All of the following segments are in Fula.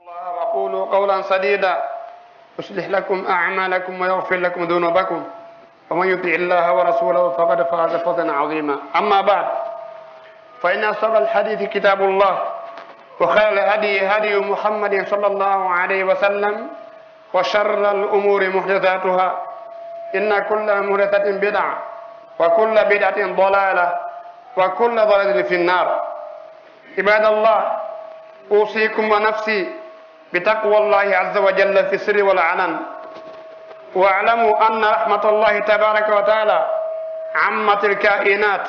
الله وقولوا قولا سديدا يصلح لكم أعمالكم ويغفر لكم ذنوبكم ومن يطع الله ورسوله فقد فاز فوزا عظيما. أما بعد فإن أصدق الحديث كتاب الله وخير الهدي هدي محمد صلى الله عليه وسلم وشر الأمور محدثاتها إن كل محدثة بدعة وكل بدعة ضلالة وكل ضلالة في النار. عباد الله، أوصيكم ونفسي بتقوى الله عز وجل في السر والعلن، واعلموا أن رحمة الله تبارك وتعالى عمت الكائنات،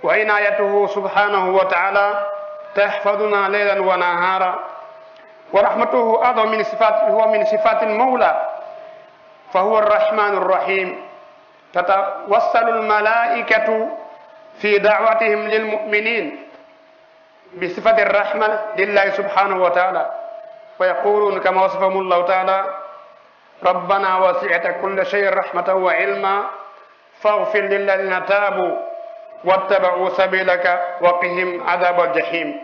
وعنايته سبحانه وتعالى تحفظنا ليلا ونهارا، ورحمته أعظم من صفات المولى، فهو الرحمن الرحيم. تتوسل الملائكة في دعوتهم للمؤمنين بصفة الرحمة لله سبحانه وتعالى، ويقولون كما وصفهم الله تعالى: ربنا وسعت كل شيء رحمة وعلما فاغفر للذين تابوا واتبعوا سبيلك وقهم عذاب الجحيم.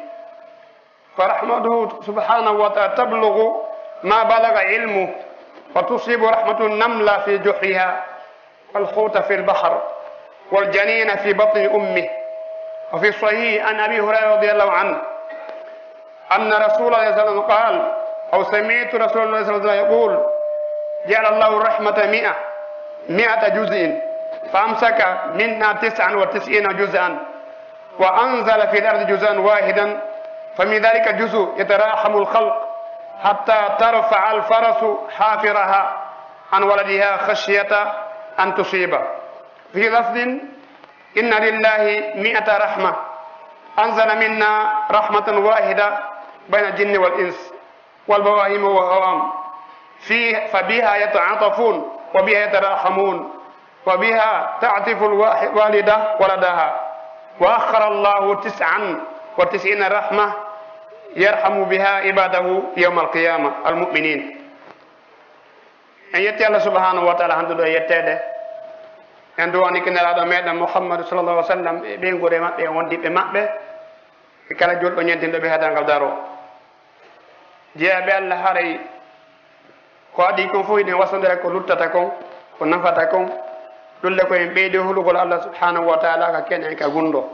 فرحمته سبحانه وتعالى تبلغ ما بلغ علمه، وتصيب رحمة النملة في جحرها، والحوت في البحر، والجنين في بطن أمه. وفي الصحيح عن أبي هريرة رضي الله عنه أن رسول الله صلى الله عليه وسلم قال، أو سمعت رسول الله صلى الله عليه وسلم يقول: جعل الله الرحمة 100 جزء فأمسك منها 99 جزءا وأنزل في الأرض جزءا واحدا، فمن ذلك جزء يتراحم الخلق حتى ترفع الفرس حافرها عن ولدها خشية أن تصيبه. في لفظ: إن لله 100 رحمة أنزل منا رحمة واحدة بين الجن والإنس والبهائم والهوام، فبها يتعاطفون وبها يتراحمون وبها تعطف الوالدة ولدها. وأخر الله 99 رحمة يرحم بها عباده يوم القيامة المؤمنين. أن يتي الله سبحانه وتعالى هندو يتده en duwani ko nelaɗo meɗen Muhammadu sallallahu alaihi wa sallam e ɓeygure maɓɓe e wondiɓe maɓɓe e kala julɗo ñentinɗo heedangal daro. jeeyaɓe Allah haray ko adi kon fof eɗen wasodira ko luttata kon, ko nafata kon, ɗulle ko en ɓeydi hulugol Allah subhanahu wa taala ka ken en ka gundo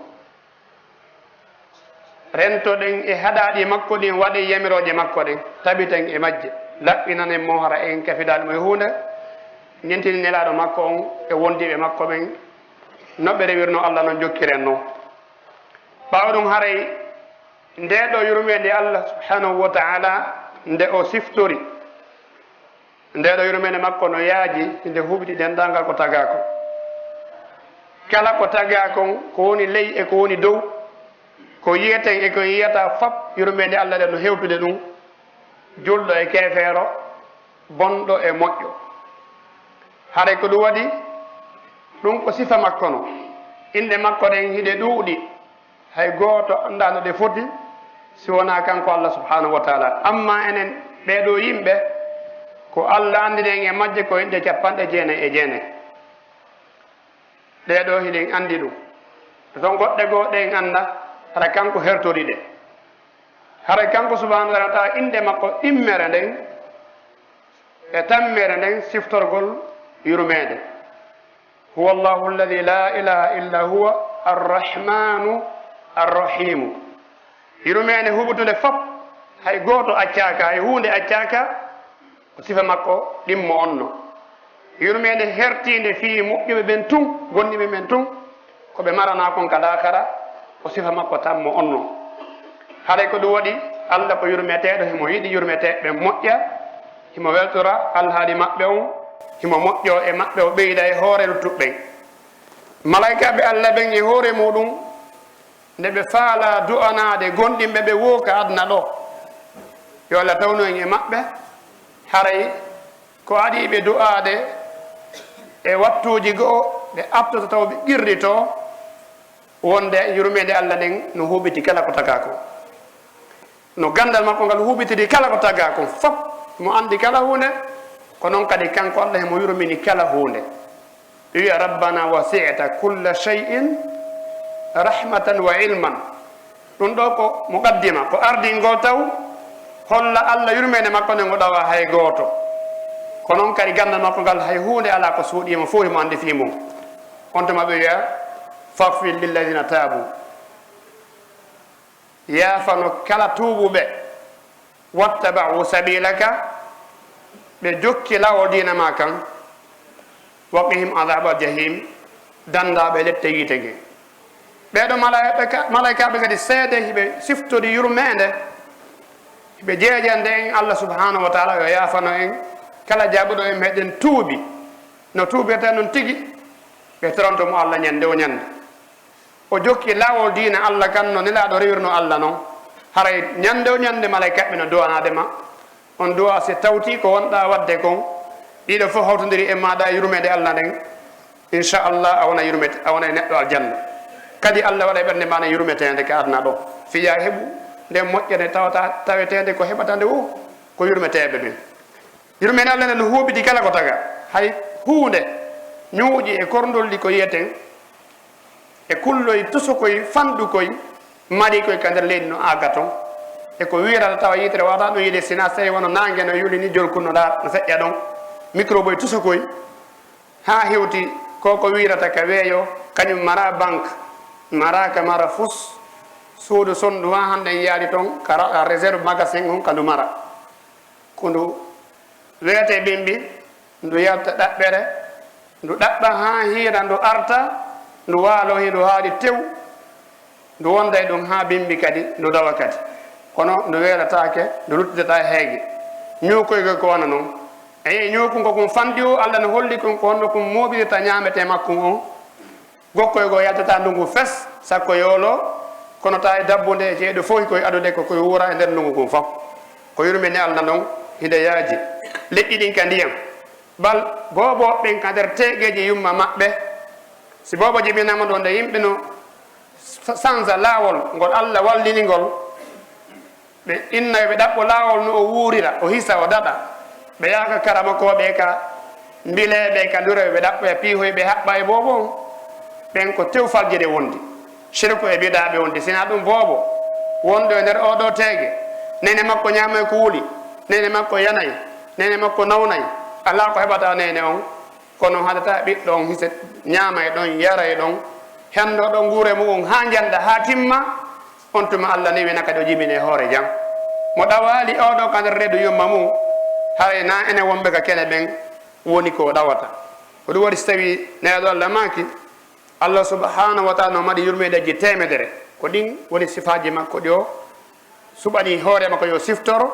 rentoɗen e haɗaɗi makko ɗin waɗe yamiroje makko ɗen tabiten e majje, laɓɓinanen mo hara en kafidaɗum e hunde ñentini nelaɗo makko on e wondiɓe makko ɓen noɓe rewirno Allah noon jokkiren noon. ɓawa ɗum haray ndeɗo yurmede Allah subhanahu wa taala nde o siftori, ndeɗo yurmede makko no yaaji nde huɓiti dendagal ko tagako. kala ko tagakon ko woni ley e ko woni dow, ko yiyeten e ko yiyata fop yurmede Allah ɗe no hewtude ɗum, julɗo e kefeero, bonɗo e moƴƴo. haray ko ɗum waɗi ɗum ko sifa makko no, inde makko ɗen hiɗe ɗuuɗi, hay gooto annda no ɗe foti si wona kanko Allah subhanahu wa taala. amma enen ɓeeɗo yimɓe ko Allah anndinen e majje ko inde 99. ɗeɗo hiɗen anndi ɗum, ton goɗɗe goo ɗen annda hara kanko hertori ɗe. haray kanko subhanahu wa taala inde makko immere nden e tammere nden siftorgol yurmede: huwa allahu alladi la ilaha illa huwa arrahmanu arrahimu. yurmede huɓutude fop, hay goto accaka, hay hunde accaka, ko sifa makko ɗimmo onno. yurmede hertinde fi moƴƴuɓe ɓen tun, gonɗiɓe men tun, koɓe marana kon kada kara, ko sifa makko tammo onno. haɗay ko ɗum waɗi Allah ko yurmeteɗo himo yiɗi yurmeteɓe moƴƴa, himo weltora alhaali maɓɓe on, himo moƴƴo e maɓɓe o ɓeyda e hoore luttuɓɓen. malaikaɓe Allah ɓen e hoore muɗum nde ɓe faala du'anade gonɗinɓe ɓe wooka adna ɗo, yo Allah tawnu en e maɓɓe. haray ko aɗiɓe du'ade e wattuji goo ɓe abtoto taw ɓe qirrito wonde yurmede Allah nden no huɓiti kala ko taga kon, no gandal makko ngal huɓitiri kala ko taga kon fop, mo andi kala hunde, ko noon kadi kanko Allah hemo yurmini kala hunde. wiya: rabbana wasi'ta kulla shay'in rahmatan wa ilman. ɗum ɗo ko muqaddima, ko ardingol taw holla Allah yurmede makko nde ngoɗawa hay gooto ko noon kadi gandal makko ngal hay hunde ala ko suuɗima fof mo andi fi mum on tuma ɓe wiya fafil lilladina taabu yaafano kala tuuɓuɓe wattabau sabilaka ɓe jokki lawol dina ma kan waqihim adaba jahim dandaɓe lette yiite ge ɓeɗo malaikaɓe kadi seede hiɓe siftode yurmede hiɓe jeejande en Allah subhanahu wa taala yo yaafano en kala jaɓuɗo en meɗen tuuɓi no tuubirte noon tigi ɓe toronto mo Allah ñande o ñande o jokki lawol diina Allah kan no nelaɗo rewirno Allah noon haray ñande o ñande malaikaɓe no duwanadema on duwa si tawti ko wonɗa wadde kon ɗiɗo fof hawtodiri e maɗa yurmede Allah nden inchallah a wona yurmete a wona neɗɗo aljanna kadi Allah waɗa e ɓernde ma ne yurmetede ka adna ɗo fiya heeɓu nden moƴƴere tawata tawetede ko heɓatande o ko yurmeteɓe ɓen yurmede Allah nde no huuɓidi kala ko taga hay hunde ñuuƴi e korndolli ko yiyeten e kulloy tusokoy fanɗukoy maɗi koy ka nder leydi no aga ton e ko wirata tawa yitere wawata ɗum yiide sina so tawi wono nangue no yuli ni jolkunnoɗa no feƴƴa ɗon micro boy tusokoy ha hewti koko wirata ka weeyo kañum mara banque maraka mara fus suudu sondu ha hande en yaari toon ka réserve magasin on ka ndu mara ko ndu wiyete ɓimɓi ndu yalta ɗaɓɓere ndu ɗaɓɓa ha hiira ndu arta ndu waalo hi ndu haaɗi tew ndu wonda e ɗum ha bimbi kadi ndu dawa kadi kono ndu weelatake ndu luttidata e heege ñuukoyge ko wona noon eyi ñuukungo kum fandi o Allah no holli kon ko honno kum moɓirita ñamete makkum on gokkoygo yaltata ndungu fes sakko yoolo kono ta e dabbude e ceeɗo fof koye adude ko koye wuura e nder ndungu kum fof ko yurmini Allah noon hinde yaaji leƴƴi ɗin ka ndiyam bal boboɓen ka nder teegeji yumma maɓɓe si bobo jibinama ɗo nde yimɓe no sansa laawol ngol Allah wallini ngol ɓe innayo ɓe ɗaɓɓo laawol no o wuurira o hisa o daɗa ɓe yaaka karamakoɓe ka mbileɓe ka ndureɓe ɓe ɗaɓɓo e piihoy ɓe haɓɓa e bobo on ɓen ko tew faljede wondi sirku e biɗaɓe wondi sina ɗum boobo wonɗo e nder oɗo teege nene makko ñamoy ko wuuli nene makko yanayi nene makko nawnayi ala ko heɓata nene on kono haɗata ɓiɗɗo on hisa ñaama e ɗon yara e ɗon hendo ɗo guure mum ha janda ha timma on tuma Allah ni wina kadi o jibine hoore jam mo ɗawali oɗo ka nder reedu yumma mum hay na ene wonɓe ka kene ɓen woni ko ɗawata ko ɗum waɗi so tawi neɗɗo Allah maki Allah subhanahu wa taala no maɗi yurmedeji temedere ko ɗin woni sifaji makko ɗi o suɓani hoore makko yo siftoro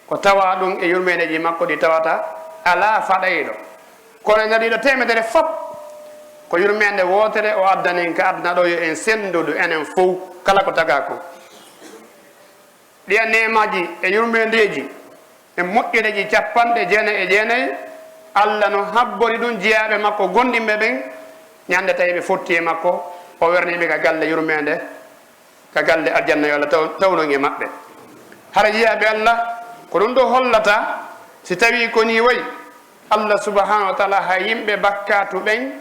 ko tawa ɗum e yurmedeji makko ɗi tawata ala faɗayɗo kono e nder ɗiɗo temedere fop ko yurmede wotere o addanen ka adna ɗo yo en sendudu enen fof kala ko taga ko ɗiya nemaji e yurmedeji e moƴƴineji 99 Allah no habbori ɗum jeeyaɓe makko gonɗinɓe ɓen ñande tawi ɓe fotti e makko o werniɓe ka galle yurmede ka galle aljanna yo Allah tawnon e maɓɓe hara jeeyaɓe Allah ko ɗum ɗo hollata si tawi koni wayi Allah subhanahu wa taala ha yimɓe bakkatu ɓen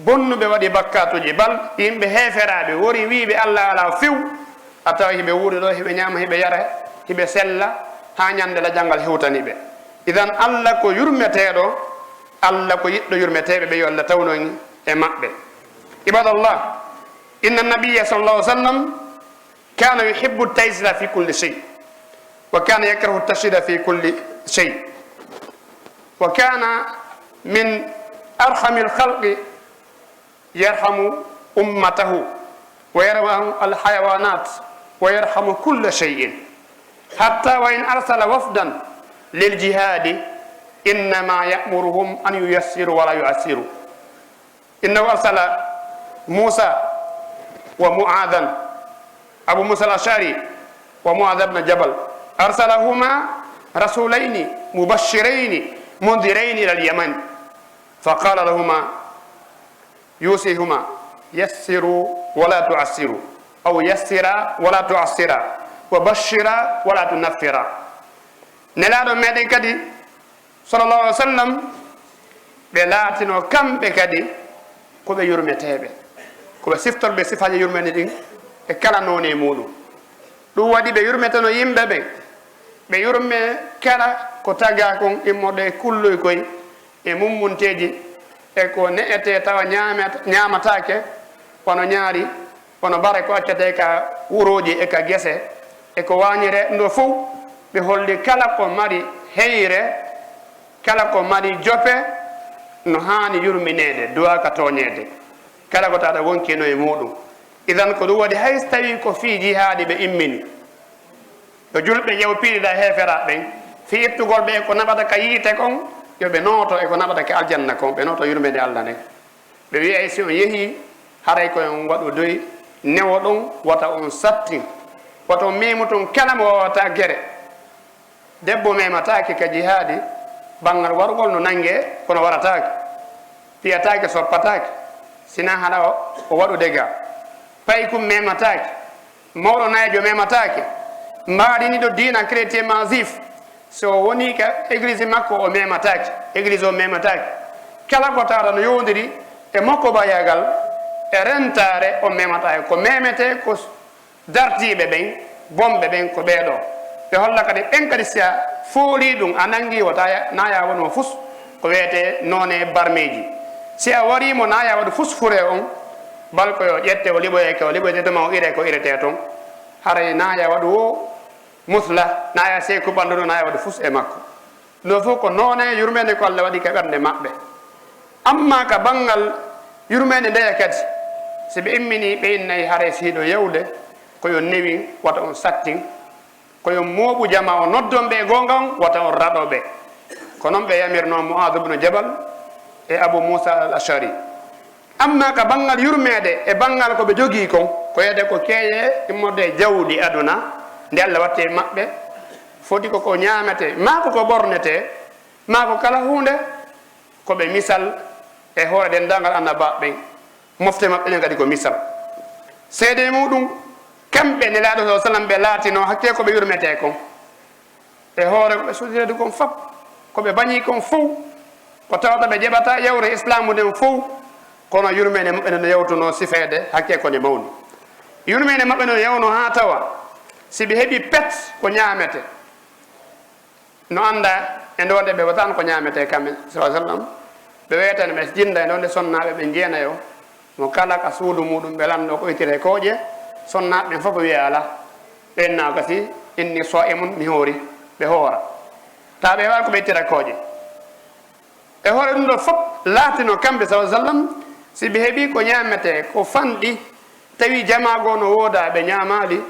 bonnuɓe waɗi bakkatuji bal yimɓe heferaɓe wori wiɓe Allah ala few a tawa hiɓe wuuri ɗo hiɓe ñama hiɓe yara hiɓe sella ha ñande la janggal hewtaniɓe idan Allah ko yurmeteɗo Allah ko yiɗɗo yurmeteɓe ɓe yo Allah tawnon e maɓɓe ibadallah inna nabiya sallallahu alih wa sallam kana yuhibbu taysira fi kulli shay wa kana yakrahu tashida fi kulli shay wa kana min arhamil khalqi yarhamu ummatahu wa yarhamu alhayawanat wa yarhamu kulla shay'in hatta wa in arsala wafdan liljihadi innama ya'muruhum an yuyassiru wala yu'assiru innahu arsala Musa wa Mu'adhan Abu Musa al-Ash'ari wa Mu'adh ibn Jabal arsalahuma rasulaini mubashshiraini mundhiraini ila al-Yaman faqala lahuma يوصيهما يسروا ولا تعسروا أو يسرا ولا تعسرا وبشرا ولا تنفرا نلادو ميدي كدي صلى الله عليه وسلم بلاتنو كم بكدي كوبي يرمتيبه كوبي سفتر بصفة يرمني دين كلا نوني مولو ɗum waɗi ɓe yurmeteno yimɓe ɓe yurme kala ko taga kon immode kulloy koy e mummunteji e ko ne'ete tawa ñamatake wono ñaari wono bare ko accete ka wuroji e ka gese e ko wañire ndo fof ɓe holli kala ko mari heyre kala ko mari jope no hani yurminede duwa ka toñede kala ko taɗa wonkino e muɗum idan ko ɗum waɗi hay tawi ko fi jihaadi ɓe immini yo julɓe ƴew piiɗiɗa hefera ɓen fi ittugol ɓe ko naɓata ka yiite kon yoɓe nooto e ko naɓata ka aljanna kon ɓe nooto yurmede allah nde ɓe wiya si on yeehi haray koyen waɗu doyi newo ɗon wata on sattin wata on memu ton kala mo wawata guere debbo mematake ka jihaadi banggal wargol no nangue kono waratake piyatake soppatake sina haɗa o waɗu dega pay kum mematake mawɗo nayijo mematake mbaɗiniɗo dina chrétien masif so woni ka église makko o mematake église o mematake kala ko tawata no yowdiri e makko bayagal e rentare o mematake ko memete ko dartiɓe ɓen bomɓe ɓen ko ɓeeɗo ɓe holla kadi ɓen kadi sia fooli ɗum a nangi wota naya wonmo fus ko wiyete none barmeji si a warimo naya waɗa fus fure on bal ko yo ƴette o liɓoyeke o liɓoytetema o ire ko irete toon haray naya waɗu o musla naya seyku ɓanduɗo naya waɗa fus e makko ɗo fof ko none yurmede ko allah waɗi ka ɓernde maɓɓe amma ka banggal yurmede ndeya kadi si ɓe immini ɓe innayi haray siiɗo yewde koyo newin wata on sattin koyo mooɓu jama o noddon ɓe gonga on wata on raɗoɓe ko noon ɓe yamirno Mu'adh ibn Jabal e Abu Musa al Ashari amma ka banggal yurmede e banggal ko ɓe jogii kon ko yede ko keeye immorde jawdi aduna nde allah watte maɓɓe foti koko ñamete mako ko ɓornete mako kala hunde koɓe misal e hoore dendagal annaba ɓen mofte maɓɓe ɗen kadi ko misal seede muɗum kamɓe nelaɗo sa sallam ɓe laatino hakke koɓe yurmete kon e hoore koɓe sodirede kon fop koɓe bañi kon fof ko tawata ɓe jeɓata yewre islamu nden fof kono yurmene maɓɓe no yewtuno sifede hakke kone mawni yurmene maɓɓe no yewno ha tawa si ɓe heeɓi pet ko ñamete no anda e ndonde ɓe watan ko ñamete kamɓe sa sallam ɓe weyatane ɓe jinda e ndonde sonnaɓe ɓe jeenayo mo kala ka suudu muɗum ɓe lanɗo ko itire kooƴe sonnaɓe ɓen fof wiya ala ɓenna gasi inni sa'imun mi hoori ɓe hoora ta ɓe wawi ko ɓe ittira kooƴe e hoore ɗum ɗo fof laatino kamɓe sa sallam si ɓe heeɓi ko ñamete ko fanɗi tawi jamago no wooda ɓe ñamali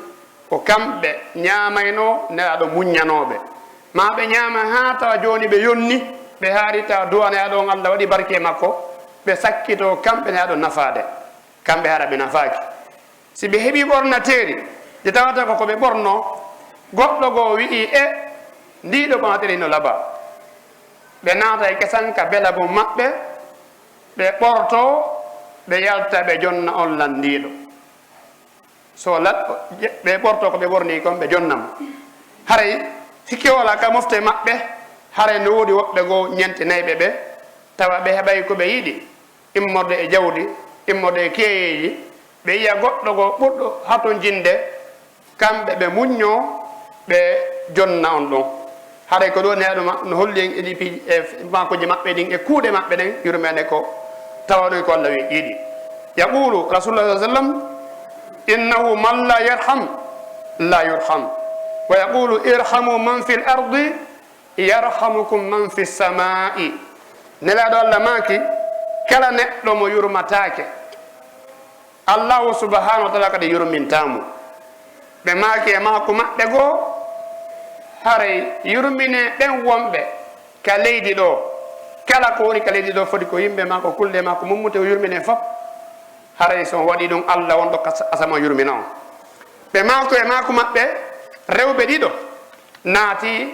ko kamɓe ñamayno nelaɗo muññanoɓe ma ɓe ñama ha tawa joni ɓe yonni ɓe haari tawa duwaneyaɗo on allah waɗi barke makko ɓe sakkito kamɓe neyaɗo nafade kamɓe haɗa ɓe nafaki si ɓe heeɓi ɓornateeri nde tawata ko koɓe ɓorno goɗɗo goo wi'i e ndiɗo ɓamateri no laaɓa ɓe naata e kesan ka bela bo maɓɓe ɓe ɓorto ɓe yalta ɓe jonna on landiɗo so ɓe ɓorto ko ɓe ɓorni kon ɓe jonnamo haray sikke wala ka mofte maɓɓe haray no woodi woɓɓe goo ñente nayɓe ɓe tawa ɓe heɓay ko ɓe yiɗi immorde e jawdi immorde e keeyeji ɓe yiya goɗɗo goo ɓurɗo haton jinde kamɓe ɓe muñño ɓe jonna on ɗon haray ko ɗo neɗoma no holli en eɗi piiji e makoji maɓɓe ɗin e kuuɗe maɓɓe ɗen yurmede ko tawaɗoy ko allah wi yiɗi yaqulu rasulullah sa sallam innahu man la yarham la yurham wa yaqulu irhamu man fi l ardi yarhamukum man fi samai nelaɗo allah maki kala neɗɗo mo yurmatake allahu subhanahu wa taala kadi yurmintamo ɓe maki e mako maɓɓe goo haray yurmine ɓen wonɓe ka leydi ɗo kala ko woni ka leydi ɗo foti ko yimɓe ma ko kulde ma ko mummute o yurmine fof haray son waɗi ɗum allah wonɗo asama yurmina on ɓe mako e mako maɓɓe rewɓe ɗiɗo naati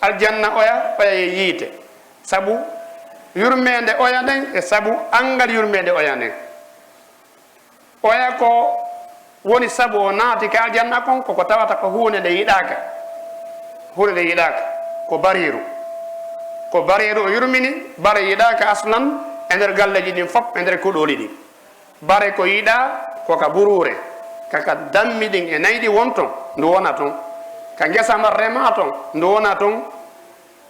aljanna oya oya e yiite sabu yurmede oya nden e sabu angal yurmede oya nden oya ko woni sabu o naati ka aljanna kon koko tawata ko hunde nde yiɗaka hunde nde yiɗaka ko bariru o yurmini bare yiɗaka aslan e nder galleji ɗin fof e nder kuɗoli ɗi bare ko yiɗa koka burure kaka dammidin e naydi wonton ndu wona ton ka gesama rema ton ndu wona ton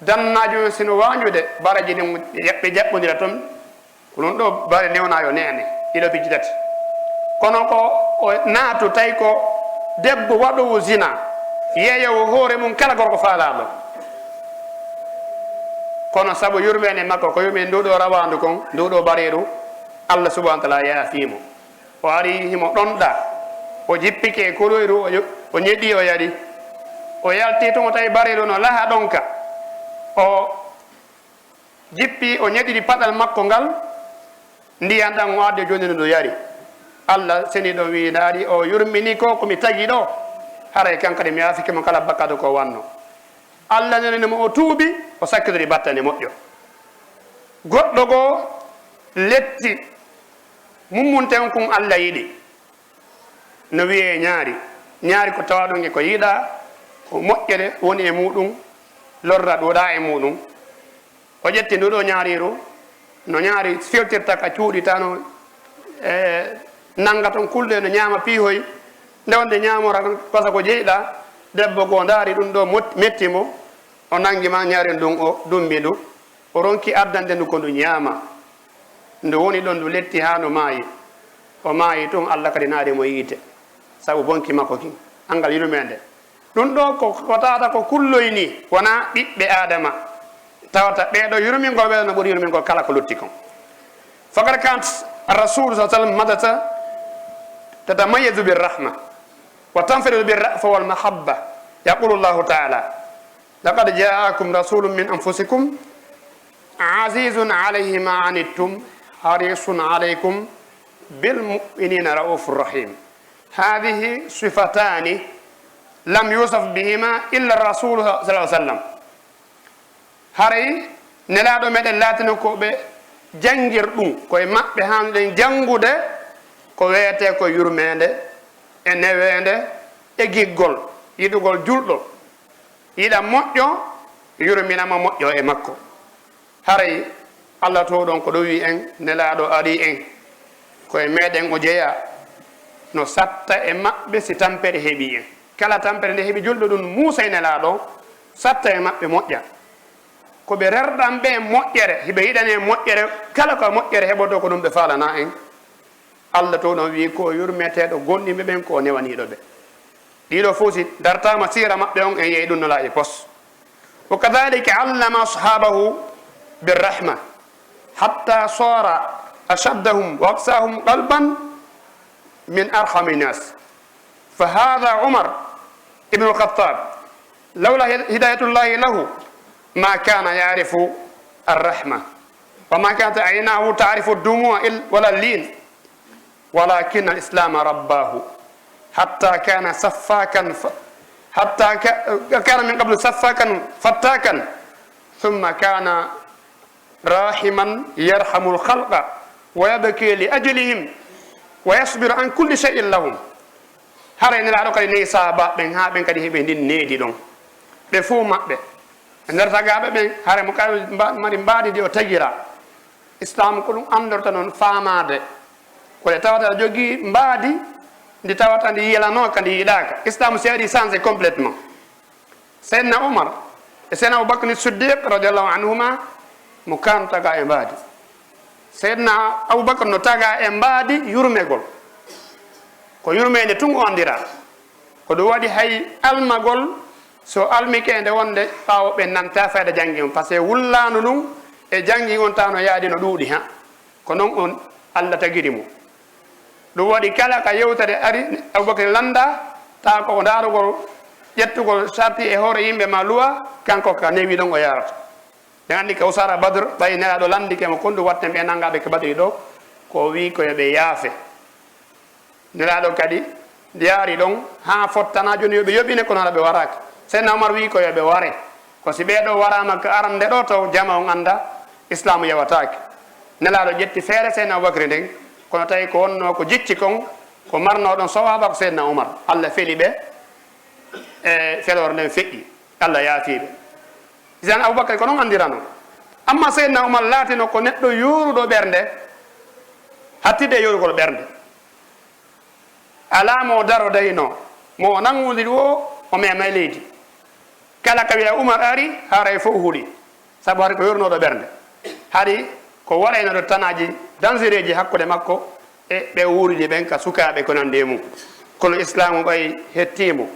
dannajo sino wañude baraji ɗin ɓe jaɓɓodira ton ko ɗum ɗo bare newnayo nene ɗiɗo pijji tati kono ko o naatu tawi ko debbo waɗowo zina yeeyowo hoore mum kala gorko faalaɗo kono saabu yurmene makko ko yurmeni nduɗo rawandu kon nduɗo bariru Allah subhanahu wa ta'ala yaafimo o ari himo ɗonɗa o jippike koroyru o ñeɗɗi o yaɗi o yalti tomo tawi bariru no laaha ɗonka o jippi o ñeɗɗiɗi paɗal makko ngal ndiyan ɗan o adde joni no ɗo yari Allah seni ɗo wiɗaɗi o yurmini ko komi tagui ɗo haray kankadi mi yafikimo kala bakkado ko wanno Allah nenenimo o tuubi o sakkidori battane moƴƴo goɗɗo goo letti mummunten kon Allah yiɗi no wiye ñaari ko tawaɗum e ko yiiɗa ko moƴƴere woni e muɗum lorra ɗoɗa e muɗum o ƴetti nduɗo ñaariru no ñaari fewtirta ka cuuɗitano nanga ton kulɗe no ñaama piihoy ndewonde ñamora kosa ko jeyɗa debbo goo ndaari ɗum ɗo mettimo o nangima ñaaren ɗum o dumbi ndu o ronki addande ndu ko ndu ñaama ndu woni ɗon ndu letti ha no maayi o maayi tun Allah kadi naarimo yiite sabu bonki makko kin angal yurmede ɗum ɗo ko tawata ko kulloyni wona ɓiɓɓe adama tawata ɓeɗo yurmingoɓe no ɓuuri yurmingo kala ko lutti kon fakad kant الرسول صلى الله عليه وسلم مدت تتميز بالرحمة وتنفرد بالرأفة والمحبة يقول الله تعالى لقد جاءكم رسول من أنفسكم عزيز عليه ما عنتم حريص عليكم بالمؤمنين رؤوف رحيم هذه صفتان لم يوصف بهما إلا الرسول صلى الله عليه وسلم هري نلادو مدن لاتنكو jangir ɗum koye maɓɓe hanɗen jangude ko weyete ko yurmede e newede e giggol yiɗugol julɗo yiɗa moƴƴo yurminama moƴƴo e makko haray Allah to ɗon ko ɗo wi en nelaɗo ari en koye meɗen o jeeya no satta e maɓɓe si tampere heeɓi en kala tampere nde heeɓi julɗo ɗum muusa e nelaɗo satta e maɓɓe moƴƴa ko ɓe rerɗan ɓe moƴƴere hiɓe yiɗane moƴƴere kala ko moƴƴere heɓoto ko ɗum ɓe falana en Allah to ɗon wi ko yurmeteɗo gonɗiɓe ɓen ko newaniɗo ɓe ɗiɗo fof si dartama sira maɓɓe on en yeeyi ɗum nola e pos wa kadhalika allama ashabahu birrahma hatta sara ashaddahum wa aksahum qalban min arhami nas fa hada umar ibnu al-khattab lawla hidayatullahi lahu ما كان يعرف الرحمة وما كانت عيناه تعرف الدموع ولا اللين ولكن الإسلام رباه حتى كان سفاكا كان من قبل سفاكا فتاكا ثم كان راحما يرحم الخلق ويبكي لأجلهم ويصبر عن كل شيء لهم هرين العرق لنيسا بابن هابن كده بندين نيدي دون بفو مأبه nder tagaɓe ɓen hare mo kawi mari mbaɗidi o tagira islam ko ɗum andorta noon famade koɗe tawata aɗa jogui mbaadi ndi tawata ndi yiyalano ka ndi yiɗaka islam si waɗi changé complètement seydna oumar e seydna aboubacre siddiq radiallahu anhuma mo kano taga e mbaadi seydna aboubacre no taga e mbaadi yurmegol ko yurmede tun o andira ko ɗum waɗi hay almagol so almikende wonde ɓawo ɓe nanta fayda janggi on par ce que wullano ɗum e janggi on tawno yaadi no ɗuuɗi ha ko noon on Allah tagiri mo ɗum waɗi kala ka yewtere ari aboubacry landa tawa koko darugol ƴettugol sarti e hoore yimɓe ma luwa kanko ka newi ɗon o yarata ɓe andi ka usara badre ɓayi nelaɗo landike mo kondu watten ɓe nangaɓe ko badri ɗo ko wi ko yoɓe yaafe nelaɗo kadi yaari ɗon ha fottana joni yoɓe yoɓine kono haɗa ɓe waraka seydna oumar wi ko yoɓe ware ko si ɓeɗo warama ko arande ɗo taw jama on anda islamu yawatake nelaɗo ƴetti feere seydna aboubacry nden kono tawi ko wonno ko jicci kon ko marnoɗon sowaba ko seydna oumar Allah feli ɓe e felore nden feƴƴi Allah yaafiɓe isan aboubacry ko noon andirano amma seydna oumar laatino ko neɗɗo yoruɗo ɓernde hattide e yorugol ɓernde ala mo daro dayno mo nangudi o mema leydi kala ka wiya Umar ari haray fo huuɗi sabu hari ko yornoɗo ɓernde hari ko waɗaynoɗo tanaji dangereji hakkude makko e ɓe wuuridi ɓen ka sukaɓe ko nande mum kono islamu ɓay hettimo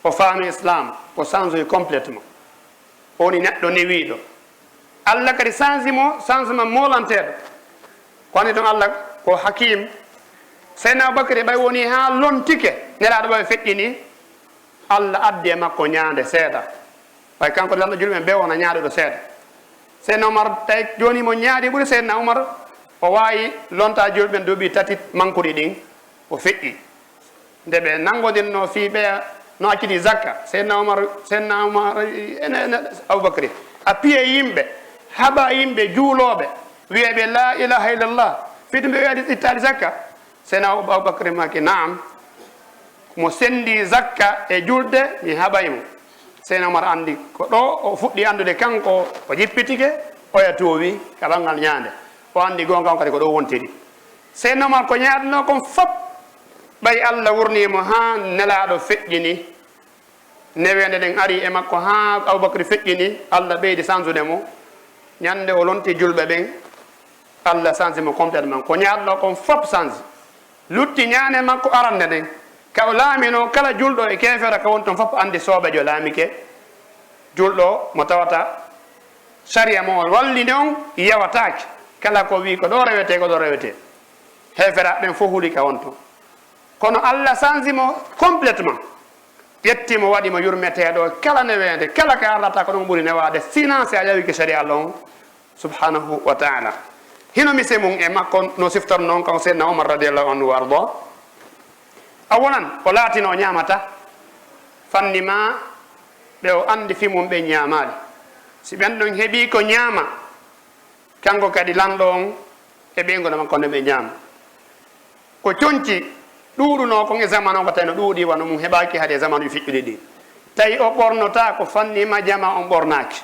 o faami islam o change complètement woni neɗɗo newiɗo Allah kadi change mo changement molanteɗo koni ɗon Allah ko hakim Seydina Aboubacry ɓay woni ha lontike nelaɗo ɓaɓe feƴƴini Allah addi e makko ñaande seeɗa way kanko lamɗo julɓe ɓe wona ñaaɗoɗo seeɗa Seydina Omar tawi joni mo ñaadi ɓuuri Seydina Omar o wawi lonta julɓe duuɓi tati mankuɗi ɗin o feƴƴi nde ɓe nangodinno fi ɓe no accidi zakka Seydina Omar ene Aboubacry a piye yimɓe haɓa yimɓe juuloɓe wiyeɓe la ilaha illallah fiɗum ɓe wiyaɗi ittade zakka Seydina Aboubacry maki naam mo sendi zakka e julde mi haɓaymo Seydina Omar andi ko ɗo o fuɗɗi andude kanko o jippitike oya towi ka ɓangal ñaande o andi gonga on kadi ko ɗo wontiri Seydina Omar ko ñaaɗno kon fop ɓay Allah wurnimo ha nelaɗo feƴƴini newende ɗen ari e makko ha Aboubacry feƴƴini Allah ɓeydi sansude mo ñande o lonti julɓe ɓen Allah sansi mo complètement ko ñaaɗno kon fop sansi lutti ñaane makko arande nden ka o laamino kala julɗo e kefera ka woni toon fof andi soobajo laamike julɗo mo tawata saria mo wallide on yewatake kala ko wi ko ɗo rewete ko ɗo rewete hefera ɓen fof huuli ka won toon kono Allah sansimo complètement ƴettimo waɗimo yurmeteɗo kala newede kala ka arlata ko ɗon ɓuuri newade sinon si a ƴawi ke saria Allah on subhanahu wa taala hino mise mum e makko no siftor noon kan Seydina Omar radiallahu anhu wa arda a wonan o laatino ñamata fanni ma ɓe o andi fi mum ɓe ñamali si ɓen ɗon heeɓi ko ñaama kanko kadi lanɗo on e ɓeygono makko nde ɓe ñaama ko coñci ɗuɗuno kon e zamane o ko tawi no ɗuuɗi wano mum heɓaki haade zamane uji fiƴƴuɗi ɗi tawi o ɓornota ko fannima jama on ɓornaki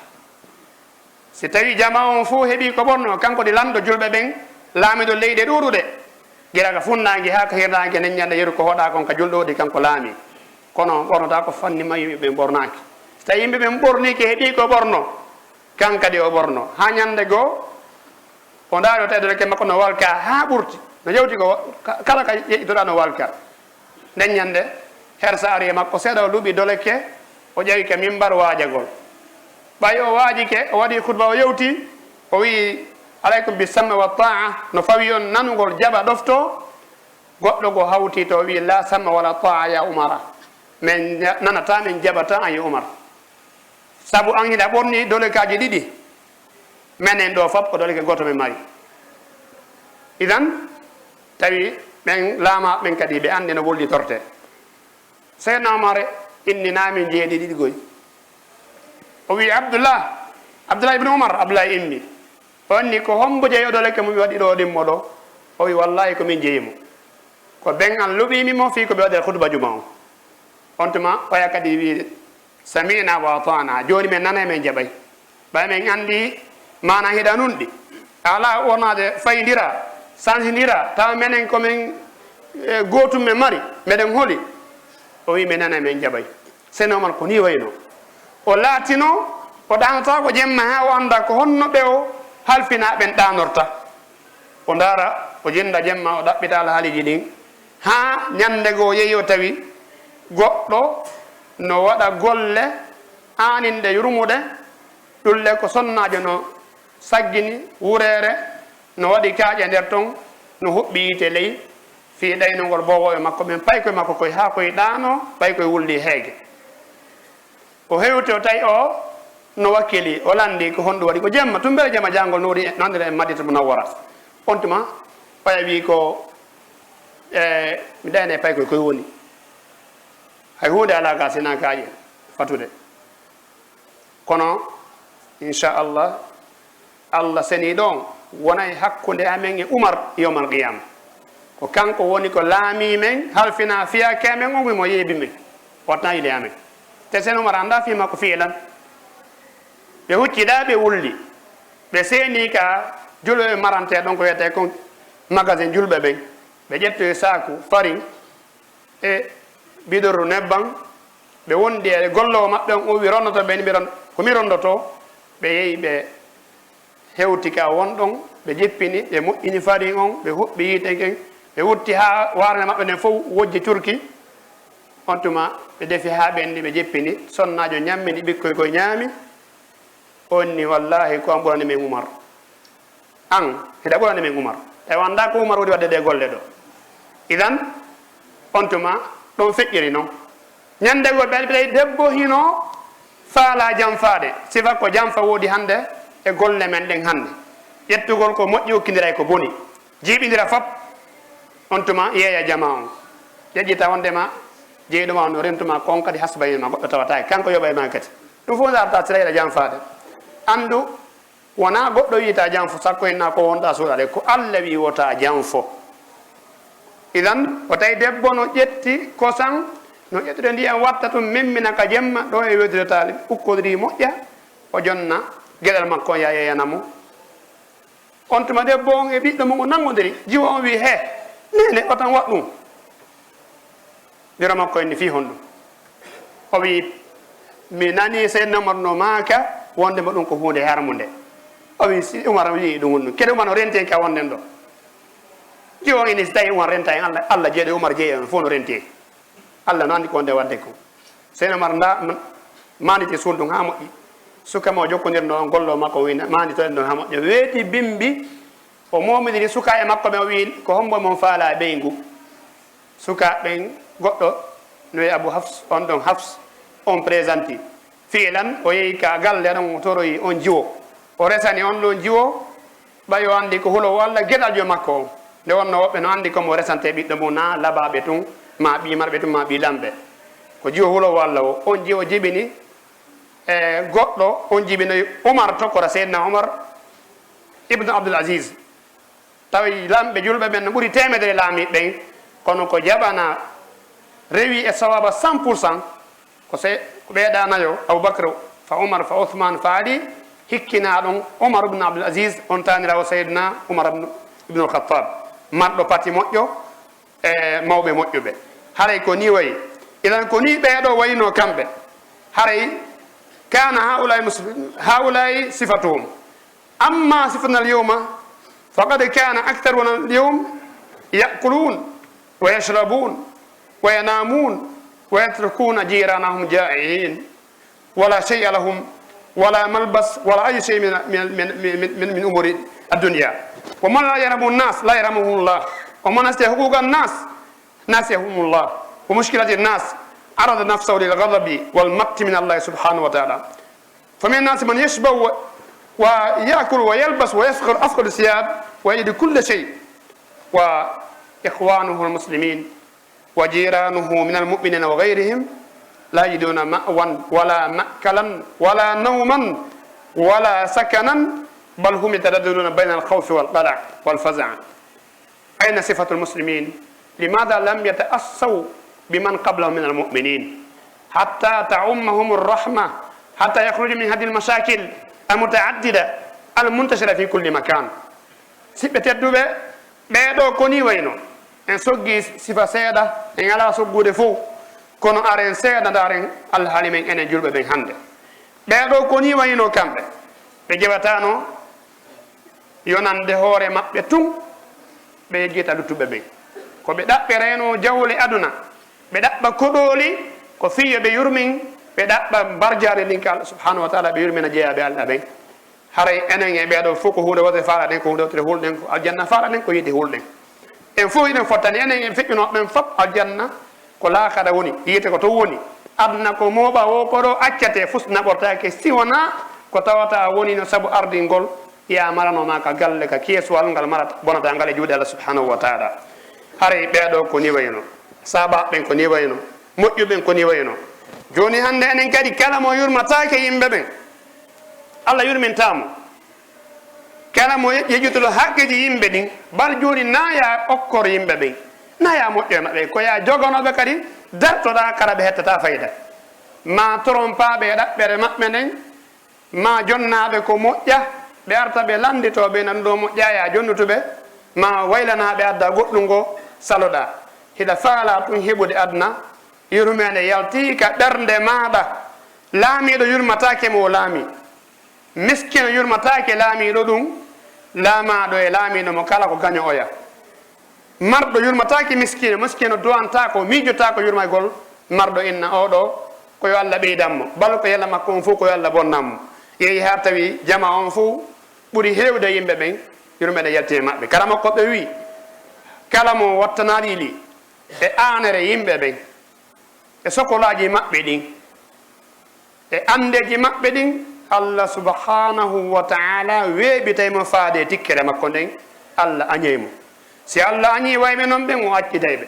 si tawi jama on fo heeɓi ko ɓorno kanko ɗi lamɗo julɓe ɓen laamiɗo leyɗe ɗuɗuɗe gira ka funnangue ha ka hirnangue nen ñande yeru ko hoɗa kon ka julɗoɗi kanko laami kono ɓornota ko fannima yimɓeɓe ɓornaki so tawi yimɓeɓe ɓorniki heeɓi ko ɓorno kan kadi o ɓorno ha ñande goo o daari o tawi doleke makko no walka ha ɓurti no jewti ko kala ka yeƴitoɗa no walka nden ñande her sa ari e makko seeɗa o luuɓi doleke o ƴawi ka mimbar waajagol ɓay o waajike o waɗi khutba o yewti o wi alaykum bisamma wa taa no fawi on nanugol jaɓa ɗofto goɗɗo go hawti to wi la samma wala taa ya umara min nanata min jaɓata an yi umar sabu an hiɗa ɓorni dolekaji ɗiɗi menen ɗo fop ko doleke goto min mari idan tawi ɓen laama ɓen kadi ɓe andi no woldi torte Seydina Omar inninami jeeɗi ɗiɗi goy o wi Abdullah ibne Umar Abdullah immi o anni ko hombo jeeyi o doleke mum waɗi ɗo ɗimmo ɗo o wi wallahi komin jeeyimo ko ɓen an luɓimimo fi ko ɓe waɗe khutba juma o on tuma oya kadi wi samina wa atana joni min nana men jaɓay ɓay min andi mana hiɗa nunɗi ala wonade fayidira sansidira tawa menen komin gotum men mari meɗen hooli o wi min nana men jaɓay Seydina Omar ko ni wayno o laatino o ɗanata ko jemma ha o anda ko honno ɓe o halfina ɓen ɗanorta o dara o jinda jemma o ɗaɓɓita alhaaliji ɗin ha ñande goo yeehi o tawi goɗɗo no waɗa golle aninde yurmude ɗulle ko sonnajo no saggini wurere no waɗi kaaƴe nder ton no huɓɓi yite ley fi ɗaynogol bowoɓe makko ɓen pay koye makko koye ha koye ɗano pay koye wulli heege o hewti o tawi o no wakkili o landi ko honɗum waɗi ko jemma tumbere jemma jangol no waɗi nandire e Madinatu Munawwara on tuma oya wi ko mi ɗayne pay koye woni hay hunde ala ka sina kaaƴe fatude kono inchallah Allah seni ɗon wonay hakkude amen e Umar yawmal qiyama ko kanko woni ko laami men halfina fiyake amen on wimo yeebi men watna ile amen te sen Umar anda fima ko fiilan ɓe hucciɗa ɓe wulli ɓe seeni ka julɓeɓe marante ɗon ko wiyete kon magasin julɓe ɓen ɓe ƴettoye saku farine e bidoro nebban ɓe wondi e gollowo maɓɓe on o wi ronnoto ɓe ni komi rondoto ɓe yehi ɓe hewti ka wonɗon ɓe jippini ɓe moƴƴini fari on ɓe huɓɓi yiite ken ɓe wutti ha warne maɓɓe nden fof wojji turki on tuma ɓe defi ha ɓenni ɓe jippini sonnajo ñammini ɓikkoy koye ñaami on ni wallahi ko an ɓurani men Umar an heɗa ɓurani men Umar tawi anda ko Umar woni wadde ɗe golle ɗo idan on tuma ɗon feƴƴiri noon ñandego ɓe tawi debbo hino faala janfade sifa ko janfa woodi hande e golle men ɗen hande ƴettugol ko moƴƴi hokkidira ko boni jiiɓidira fop on tuma yeeya jama on ƴeƴƴita wondema jeeɗuma on no rentuma kon kadi hasbayima goɗɗo tawata kanko yoɓa e ma kadi ɗum fof darta sirayɗa janfade andu wona goɗɗo wiyita janfo sakko henna ko wonɗa suuɗade ko Allah wi wota janfo idan o tawi debbo no ƴetti kosan no ƴettude ndiyam watta tum memmina ka jemma ɗo e wedude taali ukkodiri moƴƴa o jonna gueɗal makko on ya yeyanamo on tuma debbo on e ɓiɗɗo mum o nangodiri jiwo on wi he nene o tan waɗ ɗum biro makko en ni fi honɗum o wi mi nani seydna Umar no maaka wonde mo ɗum ko hunde harmude o wi si Umar wi ɗum wonɗum kede Umar no renti ka wonden ɗo jiwo on ini so tawi Umar renta en Allah jeeɗe Umar jeeyi on fof no renti Allah no andi ko wonde wadde ko seydna Umar manditi suuldum ha moƴƴi sukama o jokkodirno on gollo makko wi manditoɗen ɗon ha moƴƴi weeti bimbi o momidiri suka e makko ɓe o wi ko hombo mon faala ɓeygu suka ɓen goɗɗo no wi Abou Hafs on ɗon Hafs on présenti fiilan o yehi ka galle ɗon toroyi on jiwo o resani on ɗon jiwo ɓayo andi ko hulowo Allah gueɗal jo makko on nde wonno woɓɓe no andi komo resante ɓiɗɗo mum na labaɓe tun ma ɓimarɓe tun ma ɓi lamɓe ko jiwo hulowo Allah o on jiwo jibini e goɗɗo on jibinoyi Umar tokkora seydna Umar ibnu Abdoul Aziz tawi lamɓe julɓe ɓen no ɓuuri temedere laamiɓe ɓen kono ko jaɓana rewi e sawaba 100% ko ɓeeɗanayo Aboubacre fa Umar fa Ousmane fa Ali hikkina ɗon Umar ibnu Abdoul Aziz on tanirawo seydna Umar ibnul Khattab marɗo pati moƴƴo e mawɓe moƴƴuɓe haray ko ni wayi idan ko ni ɓeeɗo wayno kamɓe haray kana haulai sifatuhum amma sifatuna alyawma faqad kana aktharuna alyawm ya'kulun wa yashrabun wa yanamun wa yatrukuna jiranahum ja'iin wala shay'a lahum wala malbas wala ay shay min umuri ad-dunya wa man la yarhamu an-nas la yarhamuhu Allah wa man yastahqu an-nas nasihum Allah wa mushkilati an-nas عرض نفسه للغضب والمقت من الله سبحانه وتعالى فمن الناس من يشبع ويأكل ويلبس ويفخر أفخر الثياب ويجد كل شيء وإخوانه المسلمين وجيرانه من المؤمنين وغيرهم لا يجدون مأوى ولا مأكلا ولا نوما ولا سكنا بل هم يترددون بين الخوف والقلق والفزع أين صفة المسلمين؟ لماذا لم يتأسوا بمن قبلهم من المؤمنين حتى تعمهم الرحمة حتى يخرج من هذه المشاكل المتعددة المنتشرة في كل مكان سبتدوبة بيدو كوني وينو en soggi sifa seeɗa en ala soggude fof kono aren seeɗa daren alhaali men enen julɓe ɓen hannde ɓeeɗo koni wayno kamɓe ɓe ƴewatano yonande hoore maɓɓe tun ɓe yejjita luttuɓe ɓen ko ɓe ɗaɓɓe reno jawle aduna ɓe ɗaɓɓa koɗoli ko fiyo ɓe yurmin ɓe ɗaɓɓa barjare ndin ka Allah subhanahu wa taala ɓe yurmina jeeyaɓe Allah ɓen haray enen e ɓeeɗo fof ko hunde wote faala ɗen ko hunde wotere hulɗen ko aljanna faala ɗen ko yiide hulɗen en fof iɗen fottani enen en feƴƴunoɓe ɓen fof aljanna ko laakara woni yiyete ko to woni aduna ko mooɓa o koɗo accate fus naɓortake siwona ko tawata woni no saabu ardingol ya maranoma ka galle ka keesuwal ngal marata bonata ngal e juuɗe Allah subhanahu wa taala haray ɓeeɗo ko ni wayno saaba ɓen ko ni wayno moƴƴuɓen ko ni wayno joni hande enen kadi kala mo yurmatake yimɓe ɓen Allah yurmintamo kala mo yejjutuɗo haqqeji yimɓe ɗin bal joni naya okkor yimɓe ɓen naya moƴƴo e maɓɓe ko ya jogonoɓe kadi dartoɗa kala ɓe hettata fayida ma trompaɓe e ɗaɓɓere maɓɓe nden ma jonnaɓe ko moƴƴa ɓe arta ɓe landitoɓe nan ɗo moƴƴa ya jonnutuɓe ma waylanaɓe adda goɗɗum ngo saloɗa hida faala tun heɓude adna yurmede yalti ka ɓernde maɗa laamiɗo yurmatake mo laami miskino yurmatake laamiɗo ɗum laamaɗo e laamiɗo mo kala ko gaño oya marɗo yurmatake miskino duwanta ko miijota ko yurmaygol marɗo inna oɗo koyo Allah ɓeydanmo bala ko yalla makko on fof koyo Allah bonnanmo yeehi ha tawi jama on fof ɓuuri hewde yimɓe ɓen yurmede yalti e maɓɓe kala makko ɓe wi kala mo wattanaɗili e anere yimɓe ɓen e sokolaji maɓɓe ɗin e andeji maɓɓe ɗin Allah subhanahu wa ta'ala weeɓitaymo faade tikkere makko nden Allah añeymo si Allah añi wayɓe noon ɓen o accitayɓe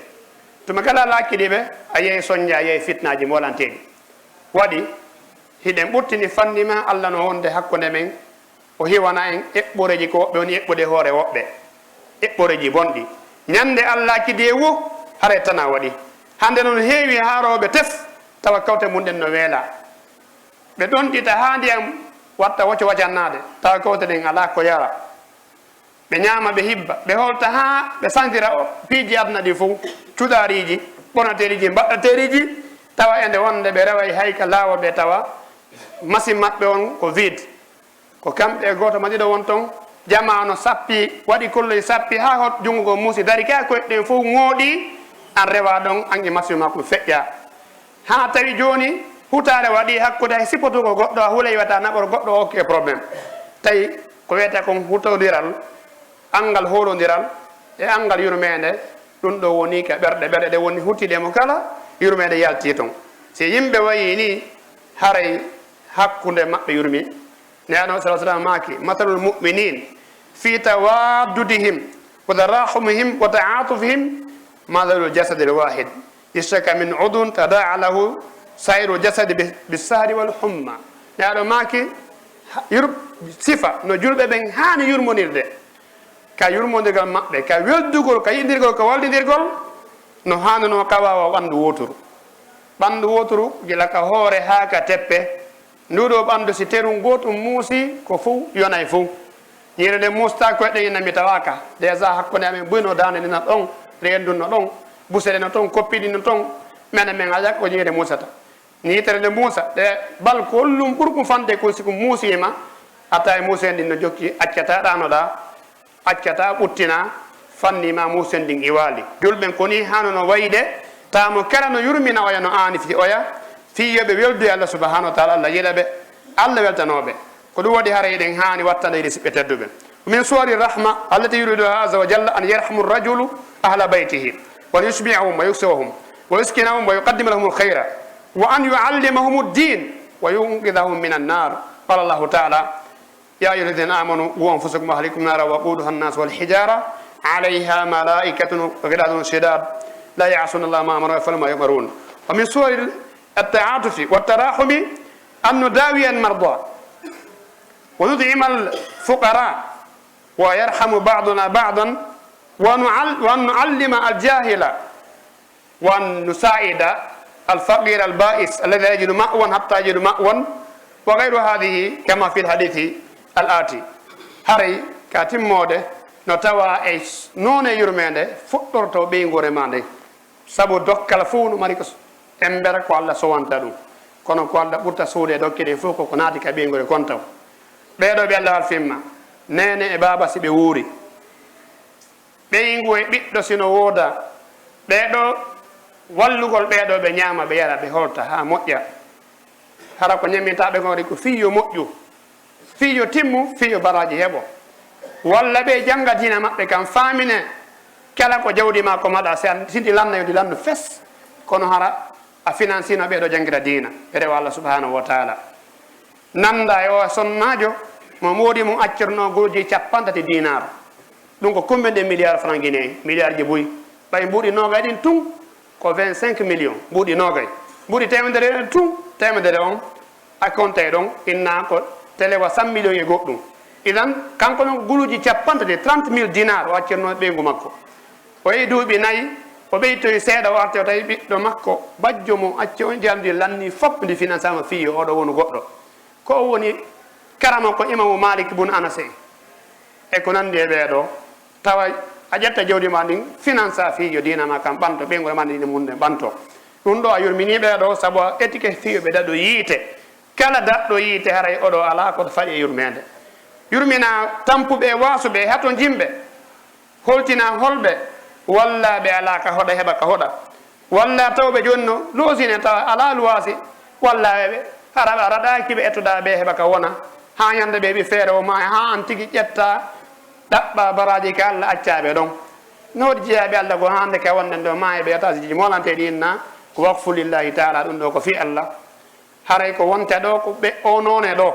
tuma kala Allah acciɗiɓe a yehi soñdia a yehi fitnaji molanteɗi waɗi hiɗen ɓurtini fandima Allah no wonde hakkude men o hiwana en eɓɓoreji ko woɓɓe woni eɓɓude hoore woɓɓe eɓɓoreji bonɗi ñande Allah accidi e wo hare tana waɗi hande noon heewi haaroɓe tef tawa kawte mumɗen no weela ɓe ɗon ɗita ha ndiyam watta wocco wacannade tawa kawte ɗen ala ko yara ɓe ñaama ɓe hibba ɓe holta ha ɓe santira piiji aduna ɗi fof cuɗariji ɓonateriji mbaɗɗateriji tawa ende wonde ɓe reway hayka laawa ɓe tawa machine maɓɓe on ko vide ko kamɓe goto ma ɗiɗo won toon jamano sappi waɗi kolloye sappi ha hot junngo ngo muusi dari ka koyeɗen fof ŋooɗi an rewa ɗon an e machine makko feƴƴa ha tawi joni hutare waɗi hakkude hay sippotugo goɗɗo a huula yiwata naɓoro goɗɗo o hokke probléme tawi ko wiyete kon hutodiral angal holodiral e angal yurmede ɗum ɗo woni ka ɓerɗe ɗe woni huttiɗemo kala yurmede yalti toon si yimɓe wayi ni haray hakkude maɓɓe yurmi neano sa sallam maki matalul muminin fi tawaddudihim wa tarahumihim wa ta'atufihim mathalul jasadi lwahid ishtaka min udun tadaa lahu sairu jasadi bisahri wal humma neaɗo maki sifa no julɓe ɓen hani yurmonirde ka yurmodirgal maɓɓe ka weldugol ka yiɗirgol ka wallidirgol no hanno ka wawa ɓandu woturu gila ka hoore ha ka teppe nduɗo ɓandu si terum gotum muusi ko fou yonay fou ñire nde musta koyɗe ina mi tawaka déjà hakkude amen buyno dande ɗina ɗon rendunno ɗon busede no toon koppiɗi no toon mene men a yak ko ñiire musata nitere nde muusa ɗe bal ko hollum ɓurkum fande ko siko muusima atta e muusen ɗin no jokki accata ɗanoɗa accata ɓuttina fannima muusen ɗin iwali julɓen koni hano no wayde tamo kala no yurmina oya no ani fi oya fiyoɓe weldude Allah subhanahu wa taala Allah yiɗaɓe Allah weltanoɓe ko ɗum waɗi hara eɗen hani wattandeyde siɓɓe tedduɓe min suwari rahma allati yuridu haza wa jalla an yarhamu rajulu ahla baytihi wa yusbi'ahum wa yuksawhum wa yuskinahum wa yuqaddima lahum alkhayra wa an yuallimahum ad-din wa yunqidhahum min an-nar qala Allah ta'ala ya ayyuha alladhina amanu qu anfusakum wa ahlikum nara wa waquduha an-nas wal hijara alayha malaikatun ghiladun shidad la ya'suna Allah ma amara wa yaf'aluna ma yu'marun wa min suwari التعاطف والتراحم أن نداوي المرضى ونطعم الفقراء ويرحم بعضنا بعضا وأن نعلم الجاهل وأن نساعد الفقير البائس الذي يجد مأوى حتى يجد مأوى وغير هذه كما في الحديث الآتي هري كاتم مودة نتوى إيش نون يرمانده فطرتو بينغوري مانده سبو دوكال فون ماريكس embera ko Allah sowanta ɗum kono ko Allah ɓurta suude dokkide fof koko naati ka ɓeygore kon taw ɓeeɗo ɓe Allah alfimma nene e baba si ɓe wuuri ɓeygu e ɓiɗɗo sino wooda ɓeeɗo wallugol ɓeeɗo ɓe ñaama ɓe yara ɓe holta ha moƴƴa hara ko ñammintaɓe kon ko fiyo moƴƴu fiyo timmu fiyo baraji heɓo walla ɓe jangga dina maɓɓe kam famine kala ko jawdi ma ko maɗa si sinɗi lanna yodi landu fes kono hara a financino ɓeeɗo jangira dina e rewa Allah subhanahu wa taala nanda e o sonnajo mo moodi mum accirno goloji 50 dinar ɗum ko combien de milliards franc guinéen milliard ji boyi ɓay mbuuɗi nogay ɗin tun ko 25 millions mbuuɗi nogay mbuuɗi temedere ɗen tun temedere on a compte ɗon inna ko télé wa 100 millions e goɗɗum idan kanko noon guluji 30 000 dinar o accirno ɓeygu makko o yehi duuɓi nayyi o ɓeytoyi seeɗa o arte o tawi ɓiɗɗo makko bajjo mum acci on jaldi lanni fof ndi financama fiyo oɗo woni goɗɗo ko o woni karama ko imamu malik bun anas e ko nandi e ɓeeɗo tawa a ƴetta jawdi ma ndin finance a fiijo dina ma kam ɓanto ɓeygol ma ndin munde ɓanto ɗum ɗo a yurmini ɓeɗo saabu étike fiyo ɓe daɗɗo yiite kala daɗɗo yiite haray oɗo ala koto faƴi e yurmede yurmina tampuɓe wasuɓe hato jimɓe holtina holɓe walla ɓe ala ka hoɗa heɓa ka hoɗa walla tawɓe joni no loosine tawa ala luwasi walla ɓe haraɓe raɗakiɓe ettoɗa ɓe heɓa ka wona ha ñande ɓe ɓi feere o ma ha an tigui ƴetta ɗaɓɓa baraji ka Allah accaɓe ɗon no waɗi jeeyaɓe Allah ko hande ka wonɗen ɗo ma e ɓe tasiji molanteɗi inna ko wakfu lillahi taala ɗum ɗo ko fi Allah haray ko wonte ɗo ko ɓe o noone ɗo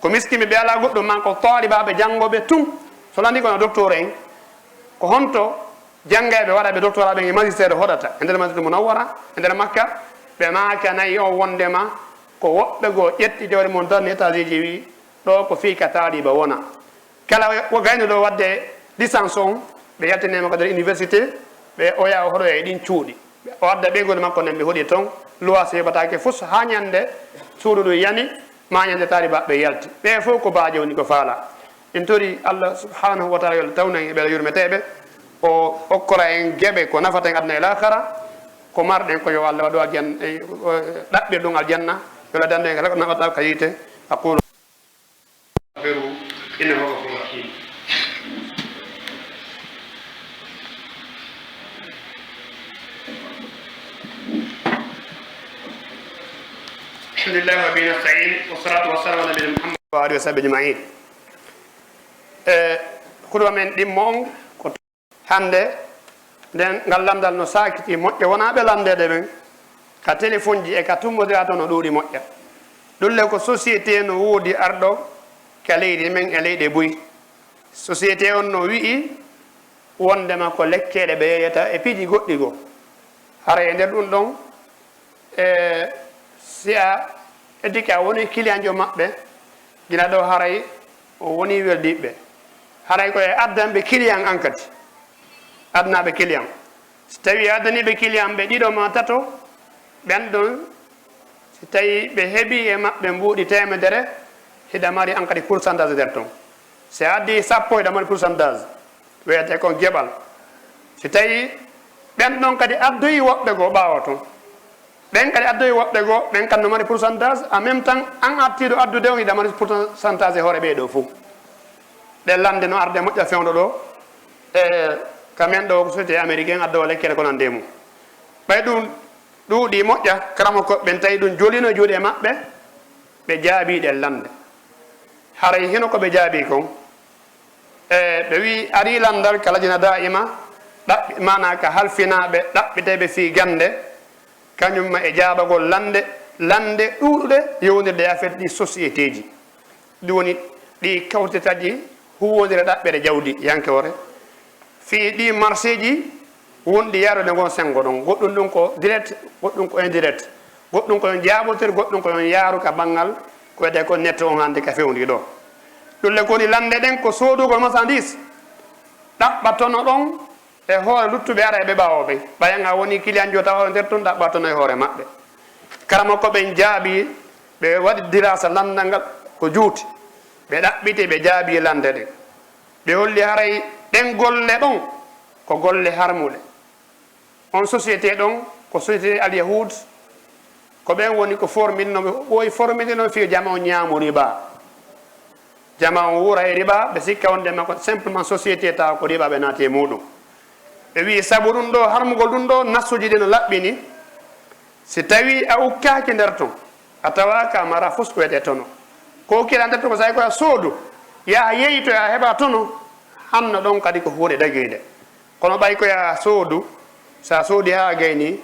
ko miskimi ɓe ala goɗɗum man ko taalibaɓe janggoɓe tum so landi kono docteur en ko honto janggeɓe waɗaɓe doctorat ɓe e magistére hoɗata e nder masjidul munawwara e nder makka ɓe maka nayi o wondema ko woɓɓe goo ƴetti jawre mum tan états ji wi ɗo ko fi ka taaliba wona kala gayno ɗo wadde licence on ɓe yaltinema ko nder université ɓe oya hoɗo e ɗin cuuɗi o adda ɓeygol makko nen ɓe hoɗi toon loi so heɓatake fus ha ñande suudu ɗum yani ma ñande taalibaɓe yalti ɓe fof ko baaje woni ko faala en tori Allah subhanahu wa taala yo tawnen e ɓeɗa yurmeteɓe o okkora en gueɓe ko nafata en aduna e lahara ko marɗen ko yo Allah waɗo aljanna ɗaɓɓir ɗum aljanna yola dande en kala ko naɓata ka yiite aqulu innahu ghafurur rahim alhamdulillah wa bihi nasta'in wassalatu wassalamu ala nabiyyina muhammad wa alihi wa sahbihi ajma'in kuɗo men ɗimmo on ko hande nden ngal lamdal no sakiti moƴƴa wona ɓe lamdede ɓen ka téléphone ji e ka tummodira to no ɗuuɗi moƴƴa ɗulle ko société no woodi arɗo ka leydi men e leyɗe boyi société on no wi'i wondema ko lekkeɗe ɓe yeyata e piiji goɗɗi goo hara e nder ɗum ɗon si a ediki a woni client jo maɓɓe gila ɗo haray o woni weldiɓe haray koye addanɓe client an kadi adnaɓe client so tawi addaniɓe client ɓe ɗiɗo ma tato ɓen ɗon si tawi ɓe heeɓi e maɓɓe mbuuɗi temedere hiɗa mari an kadi pourcentage nder toon si addi sappo hiɗa mari pourcentage wiyete ko geɓal si tawi ɓen ɗon kadi addoyi woɓɓe goo ɓaawa toon ɓen kadi addoyi woɓɓe goo ɓen kadi no mari pourcentage en même temps an artiɗo addude on hiɗa mari pourcentage e hoore ɓeeɗo fof ɗe lande no arde moƴƴa fewdo ɗo e kamen ɗo ko société américain addowo lekkere ko nande mum ɓay ɗum ɗuuɗi moƴƴa karama ko ɓen tawi ɗum jolino juuɗe maɓɓe ɓe jaabiɗe lande haray hino ko ɓe jaabi kon ɓe wi ari landal ka lajina daima ɗaɓɓi mana ka halfinaɓe ɗaɓɓiteɓe fi gande kañumma e jaabagol lande ɗuuɗuɗe yowdirde affaire ɗi société ji ɗum woni ɗi kawtitaji huwodire ɗaɓɓere jawdi yankewore fi ɗi marché ji wonɗi yarude gon sengo ɗon goɗɗum ɗum ko direct goɗɗum ko indirect goɗɗum ko yon jaabotir goɗɗum ko yon yaaru ka banggal ko wiyete ko netto on hande ka fewndi ɗo ɗulle koni lande ɗen ko soodugol marchandise ɗaɓɓatono ɗon e hoore luttuɓe ara eɓe ɓawoɓe ɓayanga woni client jo tawa nder toon ɗaɓɓatono e hoore maɓɓe karama ko ɓen jaabi ɓe waɗi dirasa landal ngal ko juuti ɓe ɗaɓɓiti ɓe jaabi lande ɗen ɓe holli haray ɗen golle ɗon ko golle harmuɗe on société ɗon ko société alyahud ko ɓen woni ko formidnoɓe ɓooyi formide noon fiyo jama on ñaamu riba jama on wuura e riba ɓe sikka wondema ko simplement société tawa ko riba ɓe naati e muɗum ɓe wi saabu ɗum ɗo harmugol ɗum ɗo nassuji ɗi no laɓɓini si tawi a ukkaki nder toon a tawaka mara fus ko wiyete tono ko kiɗa nder toon ko sawi koya soodu yaha yeytoya heɓa tono hanno ɗon kadi ko huuɗe daguide kono ɓay koya soodu sa soodi ha gayni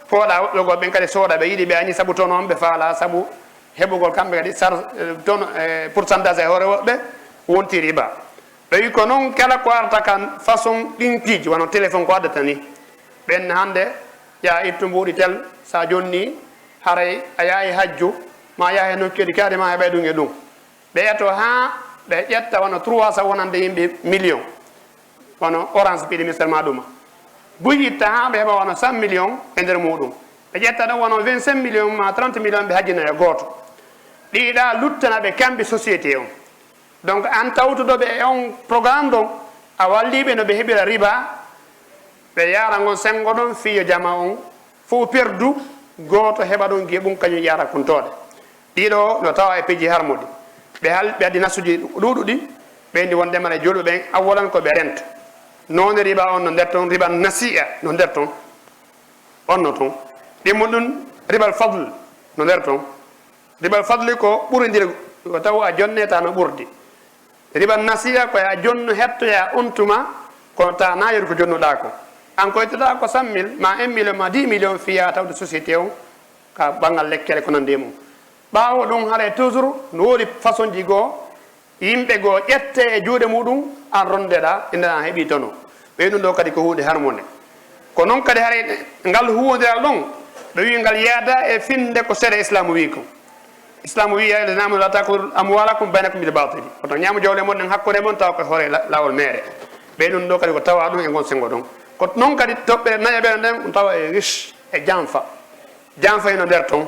pooɗa woɓɓe gol ɓen kadi sooda ɓe yiiɗi ɓe añi saabu toon on ɓe faala saabu heɓugol kamɓe kadi toon pourcentage e hoore woɓɓe wonti riba ɓe wi ko noon kala ko arta kan façon ɗin piiji wono téléphone ko addata ni ɓen hande ya ittu mbuuɗi tel sa jonni haray a yaahi hajju ma yaahe nokkude kaade ma heɓay ɗum e ɗum ɓe yeto ha ɓe ƴetta wono 300 wonande yimɓe million wono orange piiɗi misal ma ɗuma buyitta ha ɓe heɓa wono 100 million e nder muɗum ɓe ƴetta ɗon wono 25 million ma 30 million ɓe hajjina e gooto ɗiɗa luttana ɓe kamɓe société on donc an tawtuɗoɓe e on programme ɗon a walliɓe no ɓe heɓira riba ɓe yara ngon sengo ɗon fiyo jama on fo perdu goto heɓa ɗon geɓum kañum yara kuntode ɗiɗo no tawa e peji harmuɗi ɓe addi nasuji ɗuɗuɗi ɓeyndi won ndemane julɓe ɓen awolan ko ɓe renta none riba on no nder toon riba nasi'a no nder toon onno toon ɗimmo ɗum ribal fadle no nder toon ribal fadle ko ɓurodir ko taw a jonneta no ɓurdi ribal nasi'a koye a jonno hettoya untuma kono ta nayori ko jonnuɗa ko an koytoɗa ko 100 000 ma 1 million ma 10 million fiya tawde société o ka banggal lekkele ko nande mum ɓawo ɗum haɗa toujours no woodi façon ji goo yimɓe goo ƴette e juuɗe muɗum an rondeɗa indena heeɓi tono ɓey ɗum ɗo kadi ko hunde harmonde ko noon kadi haɗa ngal huwodiral ɗon ɓe wi ngal yaada e finde ko seeɗa islamu wi ko islamu wi yalnama la takul amwalakum baynakum bil batili oto ñaamo jawle mon ɗen hakkude mon tawa ko hoore lawol meere ɓey ɗum ɗo kadi ko tawa ɗum e gon sengo ɗon ko noon kadi toɓɓe naña ɓeɗe nden ɗum tawa e riche e janfa eno nder toon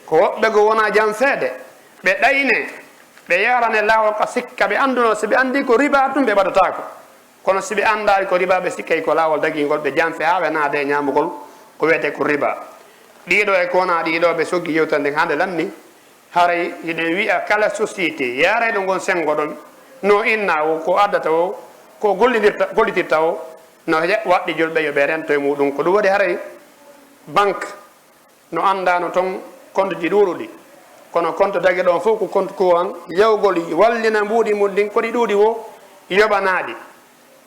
ko woɓɓe go wona janfeede ɓe ɗayne ɓe yarane lawol ka sikka ɓe anduno so ɓe andi ko riba ɗum ɓe ɓaɗatako kono si ɓe andari ko riba ɓe sikkay ko lawol dagingol ɓe janfe ha ɓe naade e ñamugol ko wiyete ko riba ɗiɗo e ko wona ɗiɗo ɓe soggi yewtande hande lanni haray hiɗen wiya kala société yaray ɗo gon sengo ɗon no inna o ko addata o ko gollitirta o no waɗɗi julɓe yo ɓe rento e muɗum ko ɗum waɗi haray banque no andano toon compte ji ɗuuɗuɗi kono compte dagi ɗon fof ko compte courant yawgol wallina mbuuɗi mum ɗin koɗi ɗuuɗi wo yoɓanaɗi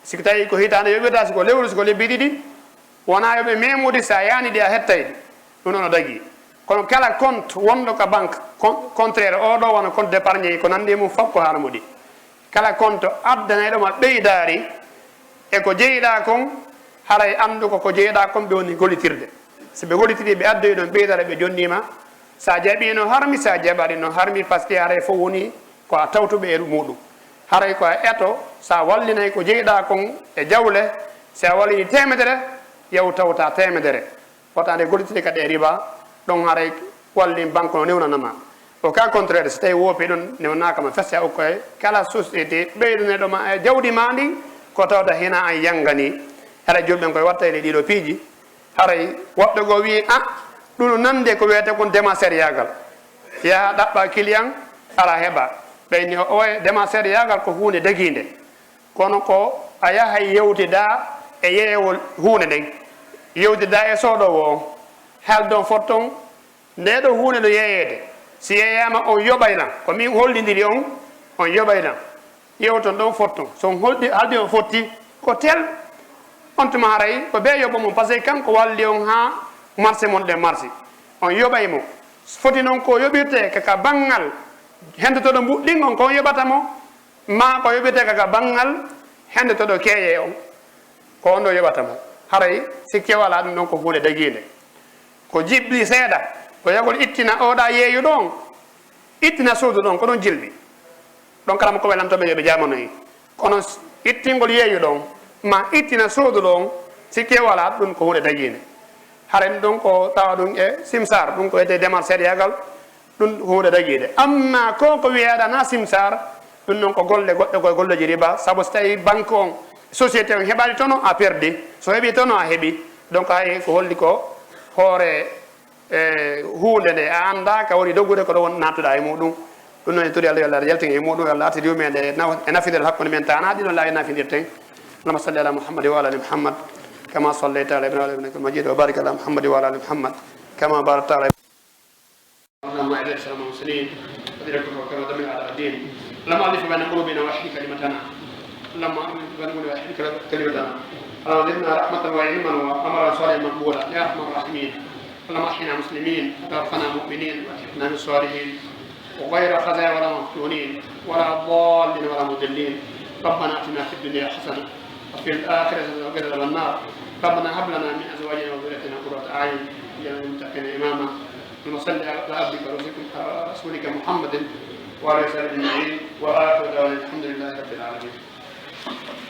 siko tawi ko hitande yoɓirta siko lewru siko lebbi ɗiɗi wona yoɓe memude sa yani ɗi a hettayde ɗum ɗon no dagui kono kala compte wonɗo ka banque contraire oɗo wona compte d' épargne ko nandi mum fof ko haala muɗi kala compte addanayɗoma ɓeydari e ko jeeyiɗa kon haray andu ko jeeyiɗa kon ɓe woni gollitirde so ɓe gollitiri ɓe addoyi ɗon ɓeydara ɓe jonnima sa jaɓi no harmi sa jaɓaɗi no harmi par ce que haray fof woni ko a tawtuɓe e muɗum haray ko a eto sa wallinay ko jeeyiɗa kon e jawle sa wallini temedere yaw tawta temedere wotande gollitiri kadi e riba ɗon haray wallin banque no newnanama o cas contraire so tawi woopi ɗon newnakama festi a ukkoye kala société ɓeydoneɗoma e jawdi ma ndi ko tawta hina an yangani haɗa julɓen koye wattayde ɗiɗo piiji haray woɓɓe goo wi ɗum nande ko wiyete kon démassaire yagal yaha ɗaɓɓa client ala heɓa ɓeyni oye démassaire yagal ko hunde daguide kono ko a yahay yewtida e yeeyewol hunde nden yewtida e sooɗowo on haaldon fotton nde ɗo hunde ɗo yeeyede si yeeyama on yoɓaylan ko min hollidiri on yoɓaylan yewton ɗon fotton so haaldi on fotti ko tel on tuma haray ko ɓe yoɓa mum par ce que kanko walli on ha marché mon ɗen marché on yoɓaymo foti noon ko yoɓirte kaka banggal hendotoɗo mbuɗɗin on kon yoɓatamo ma ko yoɓirte kaka banggal hendotoɗo keeye on ko on ɗo yoɓatamo haray sikke wala ɗum ɗon ko hunde daguide ko jiɓɗi seeɗa ko yagol ittina oɗa yeeyu ɗon ittina suudu ɗon ko ɗon jilɓi ɗon kalama ko welantoɓe yoɓe jamanoyi kono ittingol yeeyu ɗon ma ittina suudu ɗon sikke wala ɗum ko hunde daguide haren ɗum ko tawa ɗum e simsar ɗum ko wiyete démarche yagal ɗum hunde daguide amma ko wiyaɗana simsar ɗum noon ko golle goɗɗe koye golleji riba saabu so tawi banque on société on heɓani tono a perdi so heeɓi tono a heeɓi donc hay ko holli ko hoore hunde nde a anda ka woni doggude ko ɗo won nattuɗa e muɗum ɗum noon e toori Allah yo Allah yaltin e muɗum yo Allah artiri yumede e nafidel hakkude men tana ɗiɗon laawi nafidirten allahumma salli ala muhammad wa ala ali muhammad كما صليت على ابراهيم انك مجيد وبارك على محمد وعلى ال محمد كما باركت على اللهم اعز الاسلام والمسلمين وذلكم وكما دمر على الدين اللهم الف بين قلوبنا واحد كلمتنا اللهم الف بين قلوبنا واحد كلمتنا اللهم زدنا رحمه وعلما وامرا صالحا مقبولا يا ارحم الراحمين اللهم احينا مسلمين وتوفنا مؤمنين والحقنا بالصالحين وغير خزايا ولا مفتونين ولا ضالين ولا مضلين ربنا اتنا في الدنيا حسنه وفي الآخرة وقنا عذاب النار ربنا هب لنا من أزواجنا وذريتنا قرة أعين واجعلنا للمتقين إماما اللهم صل على عبدك ورسولك محمد وعلى آله وصحبه أجمعين وآخر دعوانا الحمد لله رب العالمين